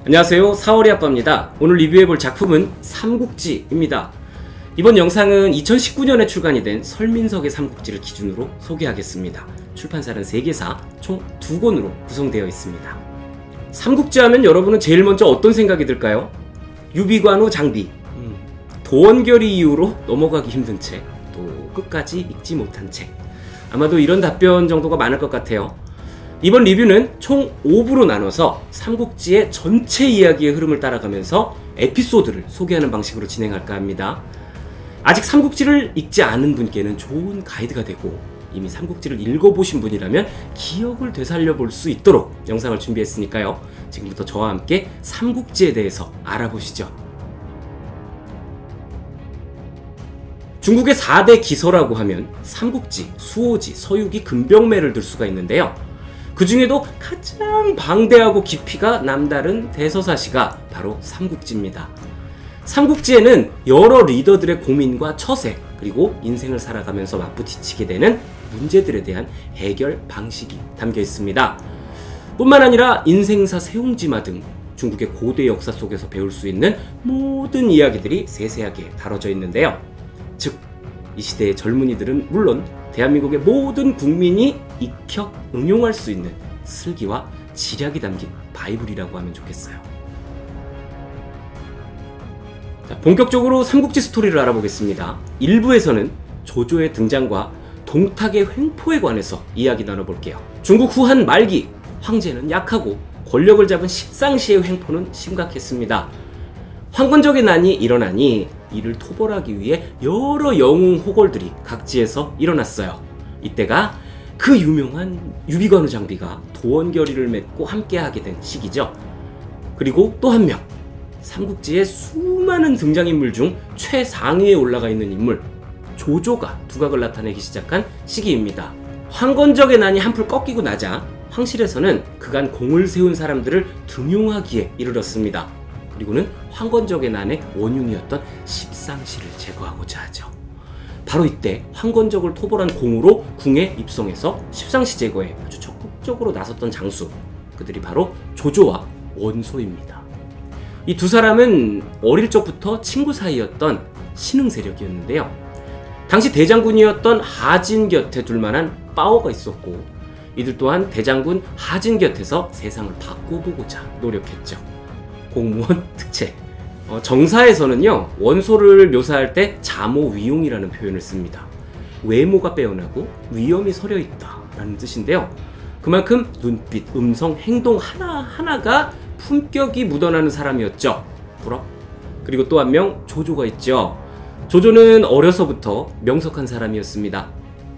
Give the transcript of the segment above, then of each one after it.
안녕하세요, 4월의 아빠입니다. 오늘 리뷰해볼 작품은 삼국지입니다. 이번 영상은 2019년에 출간이 된 설민석의 삼국지를 기준으로 소개하겠습니다. 출판사는 3개사, 총 2권으로 구성되어 있습니다. 삼국지 하면 여러분은 제일 먼저 어떤 생각이 들까요? 유비관우 장비, 도원결의 이후로 넘어가기 힘든 책, 또 끝까지 읽지 못한 책. 아마도 이런 답변 정도가 많을 것 같아요. 이번 리뷰는 총 5부로 나눠서 삼국지의 전체 이야기의 흐름을 따라가면서 에피소드를 소개하는 방식으로 진행할까 합니다. 아직 삼국지를 읽지 않은 분께는 좋은 가이드가 되고, 이미 삼국지를 읽어보신 분이라면 기억을 되살려 볼 수 있도록 영상을 준비했으니까요. 지금부터 저와 함께 삼국지에 대해서 알아보시죠. 중국의 4대 기서라고 하면 삼국지, 수호지, 서유기, 금병매를 들 수가 있는데요. 그 중에도 가장 방대하고 깊이가 남다른 대서사시가 바로 삼국지입니다. 삼국지에는 여러 리더들의 고민과 처세, 그리고 인생을 살아가면서 맞부딪히게 되는 문제들에 대한 해결 방식이 담겨 있습니다. 뿐만 아니라 인생사 세옹지마 등 중국의 고대 역사 속에서 배울 수 있는 모든 이야기들이 세세하게 다뤄져 있는데요. 즉, 이 시대의 젊은이들은 물론 대한민국의 모든 국민이 익혀 응용할 수 있는 슬기와 지략이 담긴 바이블이라고 하면 좋겠어요. 자, 본격적으로 삼국지 스토리를 알아보겠습니다. 1부에서는 조조의 등장과 동탁의 횡포에 관해서 이야기 나눠볼게요. 중국 후한 말기, 황제는 약하고 권력을 잡은 십상시의 횡포는 심각했습니다. 황건적의 난이 일어나니 이를 토벌하기 위해 여러 영웅 호걸들이 각지에서 일어났어요. 이때가 그 유명한 유비관우 장비가 도원결의를 맺고 함께하게 된 시기죠. 그리고 또 한 명, 삼국지의 수많은 등장인물 중 최상위에 올라가 있는 인물, 조조가 두각을 나타내기 시작한 시기입니다. 황건적의 난이 한풀 꺾이고 나자 황실에서는 그간 공을 세운 사람들을 등용하기에 이르렀습니다. 그리고는 황건적의 난의 원흉이었던 십상시를 제거하고자 하죠. 바로 이때 황건적을 토벌한 공으로 궁에 입성해서 십상시 제거에 아주 적극적으로 나섰던 장수, 그들이 바로 조조와 원소입니다. 이 두 사람은 어릴 적부터 친구 사이였던 신흥 세력이었는데요. 당시 대장군이었던 하진 곁에 둘만한 빠오가 있었고, 이들 또한 대장군 하진 곁에서 세상을 바꿔보고자 노력했죠. 공무원 특채. 정사에서는요, 원소를 묘사할 때 자모위용이라는 표현을 씁니다. 외모가 빼어나고 위엄이 서려있다 라는 뜻인데요. 그만큼 눈빛, 음성, 행동 하나하나가 품격이 묻어나는 사람이었죠. 부럽. 그리고 또 한 명, 조조가 있죠. 조조는 어려서부터 명석한 사람이었습니다.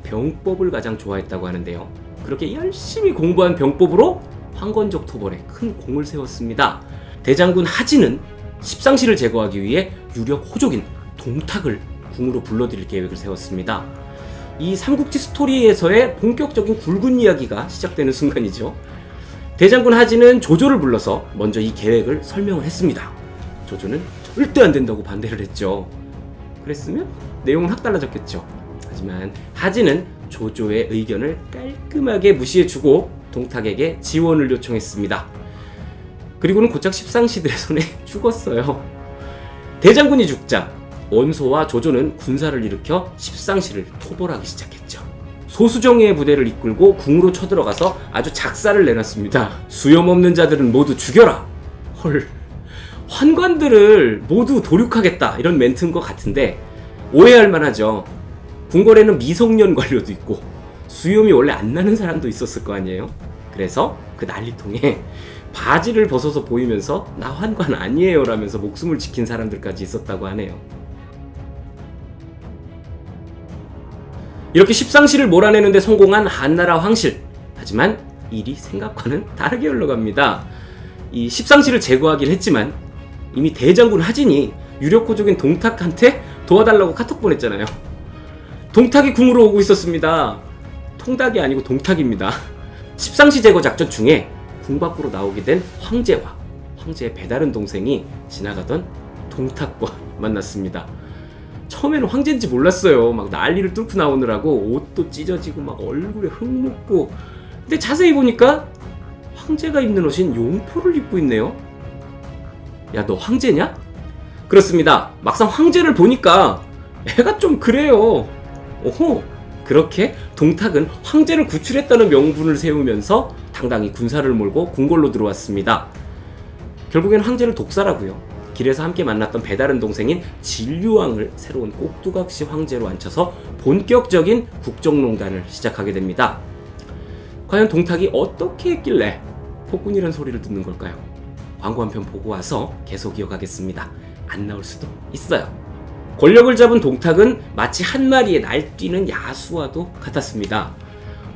병법을 가장 좋아했다고 하는데요. 그렇게 열심히 공부한 병법으로 황건적 토벌에 큰 공을 세웠습니다. 대장군 하진은 십상시를 제거하기 위해 유력 호족인 동탁을 궁으로 불러들일 계획을 세웠습니다. 이 삼국지 스토리에서의 본격적인 굵은 이야기가 시작되는 순간이죠. 대장군 하진은 조조를 불러서 먼저 이 계획을 설명을 했습니다. 조조는 절대 안 된다고 반대를 했죠. 그랬으면 내용은 확 달라졌겠죠. 하지만 하진은 조조의 의견을 깔끔하게 무시해주고 동탁에게 지원을 요청했습니다. 그리고는 곧장 십상시들의 손에 죽었어요. 대장군이 죽자 원소와 조조는 군사를 일으켜 십상시를 토벌하기 시작했죠. 소수정예의 부대를 이끌고 궁으로 쳐들어가서 아주 작사를 내놨습니다. 수염 없는 자들은 모두 죽여라. 헐, 환관들을 모두 도륙하겠다, 이런 멘트인 것 같은데 오해할 만하죠. 궁궐에는 미성년 관료도 있고 수염이 원래 안 나는 사람도 있었을 거 아니에요. 그래서 그 난리통에 바지를 벗어서 보이면서 나 환관 아니에요 라면서 목숨을 지킨 사람들까지 있었다고 하네요. 이렇게 십상시를 몰아내는데 성공한 한나라 황실. 하지만 일이 생각과는 다르게 흘러갑니다. 이 십상시를 제거하긴 했지만 이미 대장군 하진이 유력 호족인 동탁한테 도와달라고 카톡 보냈잖아요. 동탁이 궁으로 오고 있었습니다. 통닭이 아니고 동탁입니다. 십상시 제거 작전 중에 궁 밖으로 나오게 된 황제와 황제의 배다른 동생이 지나가던 동탁과 만났습니다. 처음에는 황제인지 몰랐어요. 막 난리를 뚫고 나오느라고 옷도 찢어지고 막 얼굴에 흙 묻고. 근데 자세히 보니까 황제가 입는 옷인 용포를 입고 있네요. 야, 너 황제냐? 그렇습니다. 막상 황제를 보니까 애가 좀 그래요. 오호. 그렇게 동탁은 황제를 구출했다는 명분을 세우면서 당당히 군사를 몰고 궁궐로 들어왔습니다. 결국엔 황제를 독살하고요. 길에서 함께 만났던 배다른 동생인 진류왕을 새로운 꼭두각시 황제로 앉혀서 본격적인 국정농단을 시작하게 됩니다. 과연 동탁이 어떻게 했길래 폭군이란 소리를 듣는 걸까요? 광고 한 편 보고 와서 계속 이어가겠습니다. 안 나올 수도 있어요. 권력을 잡은 동탁은 마치 한 마리의 날뛰는 야수와도 같았습니다.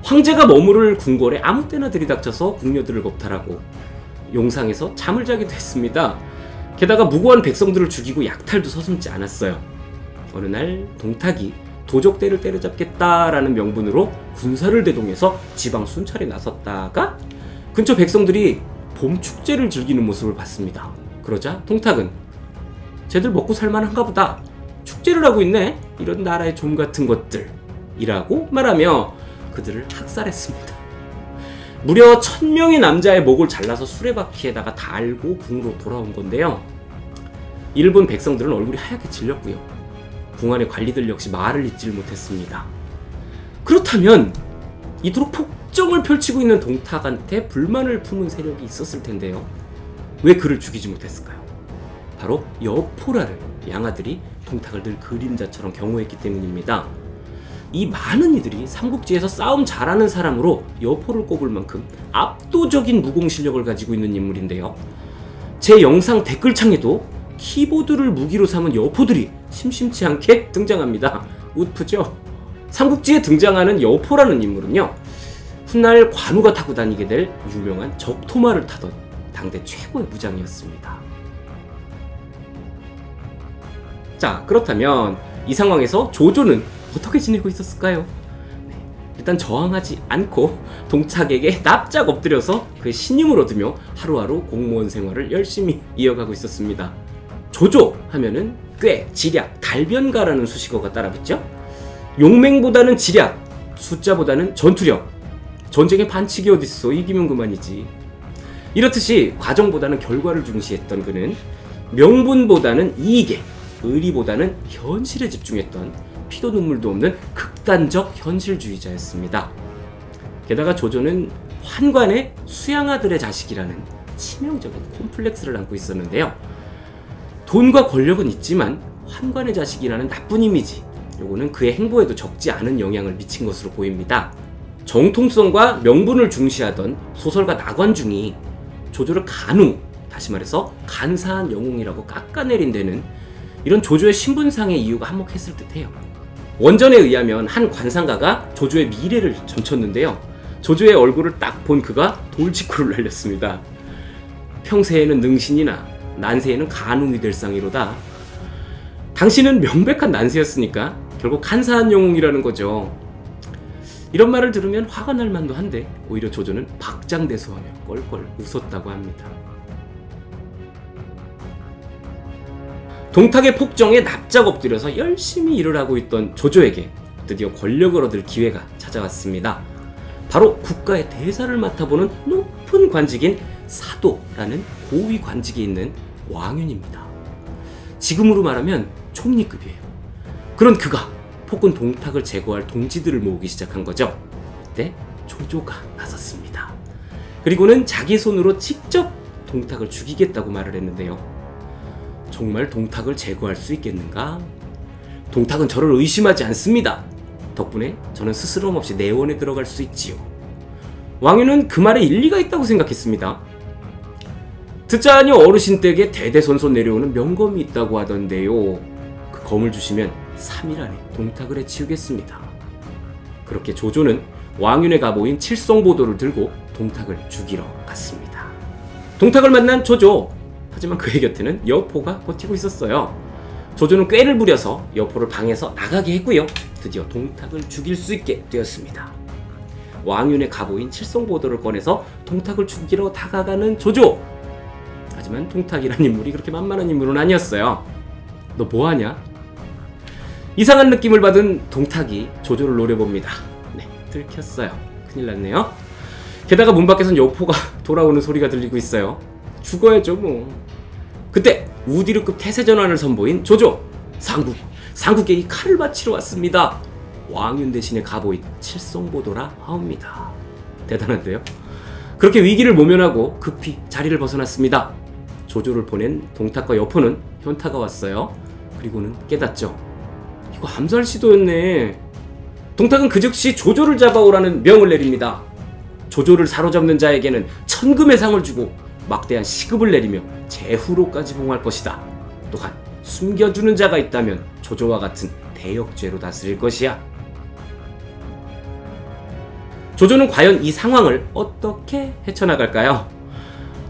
황제가 머무를 궁궐에 아무 때나 들이닥쳐서 궁녀들을 겁탈하고 용상에서 잠을 자기도 했습니다. 게다가 무고한 백성들을 죽이고 약탈도 서슴지 않았어요. 어느 날 동탁이 도적대를 때려잡겠다라는 명분으로 군사를 대동해서 지방 순찰에 나섰다가 근처 백성들이 봄 축제를 즐기는 모습을 봤습니다. 그러자 동탁은 쟤들 먹고 살만한가 보다. 축제를 하고 있네. 이런 나라의 좀 같은 것들. 이라고 말하며 그들을 학살했습니다. 무려 1000명의 남자의 목을 잘라서 수레바퀴에다가 달고 궁으로 돌아온 건데요. 이를 본 백성들은 얼굴이 하얗게 질렸고요. 궁 안의 관리들 역시 말을 잇질 못했습니다. 그렇다면 이토록 폭정을 펼치고 있는 동탁한테 불만을 품은 세력이 있었을 텐데요. 왜 그를 죽이지 못했을까요? 바로 여포라는 양아들이 동탁을 늘 그림자처럼 경호했기 때문입니다. 이 많은 이들이 삼국지에서 싸움 잘하는 사람으로 여포를 꼽을 만큼 압도적인 무공 실력을 가지고 있는 인물인데요. 제 영상 댓글창에도 키보드를 무기로 삼은 여포들이 심심치 않게 등장합니다. 웃프죠? 삼국지에 등장하는 여포라는 인물은요, 훗날 관우가 타고 다니게 될 유명한 적토마를 타던 당대 최고의 무장이었습니다. 자, 그렇다면 이 상황에서 조조는 어떻게 지내고 있었을까요? 네, 일단 저항하지 않고 동탁에게 납작 엎드려서 그의 신임을 얻으며 하루하루 공무원 생활을 열심히 이어가고 있었습니다. 조조 하면은 꽤, 지략, 달변가라는 수식어가 따라붙죠? 용맹보다는 지략, 숫자보다는 전투력. 전쟁의 반칙이 어딨어, 이기면 그만이지. 이렇듯이 과정보다는 결과를 중시했던 그는 명분보다는 이익에, 의리보다는 현실에 집중했던 피도 눈물도 없는 극단적 현실주의자였습니다. 게다가 조조는 환관의 수양아들의 자식이라는 치명적인 콤플렉스를 안고 있었는데요. 돈과 권력은 있지만 환관의 자식이라는 나쁜 이미지, 요거는 그의 행보에도 적지 않은 영향을 미친 것으로 보입니다. 정통성과 명분을 중시하던 소설가 나관중이 조조를 간우, 다시 말해서 간사한 영웅이라고 깎아내린 데는 이런 조조의 신분상의 이유가 한몫했을 듯해요. 원전에 의하면 한 관상가가 조조의 미래를 점쳤는데요. 조조의 얼굴을 딱 본 그가 돌직구를 날렸습니다. 평세에는 능신이나 난세에는 간웅이 될 상이로다. 당신은 명백한 난세였으니까 결국 간사한 영웅이라는 거죠. 이런 말을 들으면 화가 날 만도 한데 오히려 조조는 박장대소하며 껄껄 웃었다고 합니다. 동탁의 폭정에 납작 엎드려서 열심히 일을 하고 있던 조조에게 드디어 권력을 얻을 기회가 찾아왔습니다. 바로 국가의 대사를 맡아보는 높은 관직인 사도라는 고위 관직에 있는 왕윤입니다. 지금으로 말하면 총리급이에요. 그런 그가 폭군 동탁을 제거할 동지들을 모으기 시작한 거죠. 그때 조조가 나섰습니다. 그리고는 자기 손으로 직접 동탁을 죽이겠다고 말을 했는데요. 정말 동탁을 제거할 수 있겠는가? 동탁은 저를 의심하지 않습니다. 덕분에 저는 스스럼 없이 내원에 들어갈 수 있지요. 왕윤은 그 말에 일리가 있다고 생각했습니다. 듣자하니 어르신 댁에 대대손손 내려오는 명검이 있다고 하던데요. 그 검을 주시면 3일 안에 동탁을 해치우겠습니다. 그렇게 조조는 왕윤의 가보인 칠성보도를 들고 동탁을 죽이러 갔습니다. 동탁을 만난 조조. 하지만 그의 곁에는 여포가 버티고 있었어요. 조조는 꾀를 부려서 여포를 방에서 나가게 했고요. 드디어 동탁을 죽일 수 있게 되었습니다. 왕윤의 가보인 칠성보도를 꺼내서 동탁을 죽이러 다가가는 조조. 하지만 동탁이란 인물이 그렇게 만만한 인물은 아니었어요. 너 뭐하냐? 이상한 느낌을 받은 동탁이 조조를 노려봅니다. 네, 들켰어요. 큰일 났네요. 게다가 문 밖에선 여포가 돌아오는 소리가 들리고 있어요. 죽어야죠 뭐. 그때 우디르급 태세전환을 선보인 조조. 상국에 이 칼을 바치러 왔습니다. 왕윤 대신에 가보인 칠성보도라 하옵니다. 대단한데요? 그렇게 위기를 모면하고 급히 자리를 벗어났습니다. 조조를 보낸 동탁과 여포는 현타가 왔어요. 그리고는 깨닫죠. 이거 암살 시도였네. 동탁은 그 즉시 조조를 잡아오라는 명을 내립니다. 조조를 사로잡는 자에게는 천금의 상을 주고 막대한 시급을 내리며 제후로까지 봉할 것이다. 또한 숨겨주는 자가 있다면 조조와 같은 대역죄로 다스릴 것이야. 조조는 과연 이 상황을 어떻게 헤쳐나갈까요?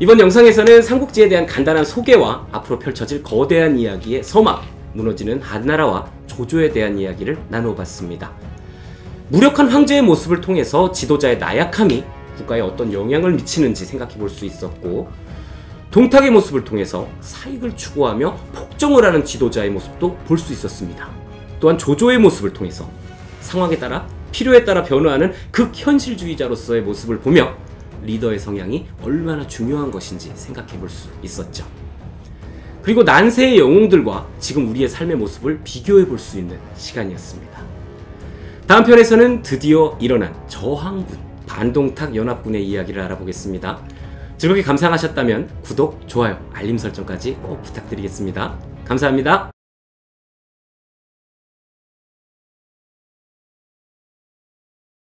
이번 영상에서는 삼국지에 대한 간단한 소개와 앞으로 펼쳐질 거대한 이야기의 서막, 무너지는 한나라와 조조에 대한 이야기를 나눠봤습니다. 무력한 황제의 모습을 통해서 지도자의 나약함이 국가에 어떤 영향을 미치는지 생각해 볼 수 있었고, 동탁의 모습을 통해서 사익을 추구하며 폭정을 하는 지도자의 모습도 볼 수 있었습니다. 또한 조조의 모습을 통해서 상황에 따라 필요에 따라 변화하는 극현실주의자로서의 모습을 보며 리더의 성향이 얼마나 중요한 것인지 생각해 볼 수 있었죠. 그리고 난세의 영웅들과 지금 우리의 삶의 모습을 비교해 볼 수 있는 시간이었습니다. 다음 편에서는 드디어 일어난 저항군, 반동탁 연합군의 이야기를 알아보겠습니다. 즐겁게 감상하셨다면 구독, 좋아요, 알림 설정까지 꼭 부탁드리겠습니다. 감사합니다.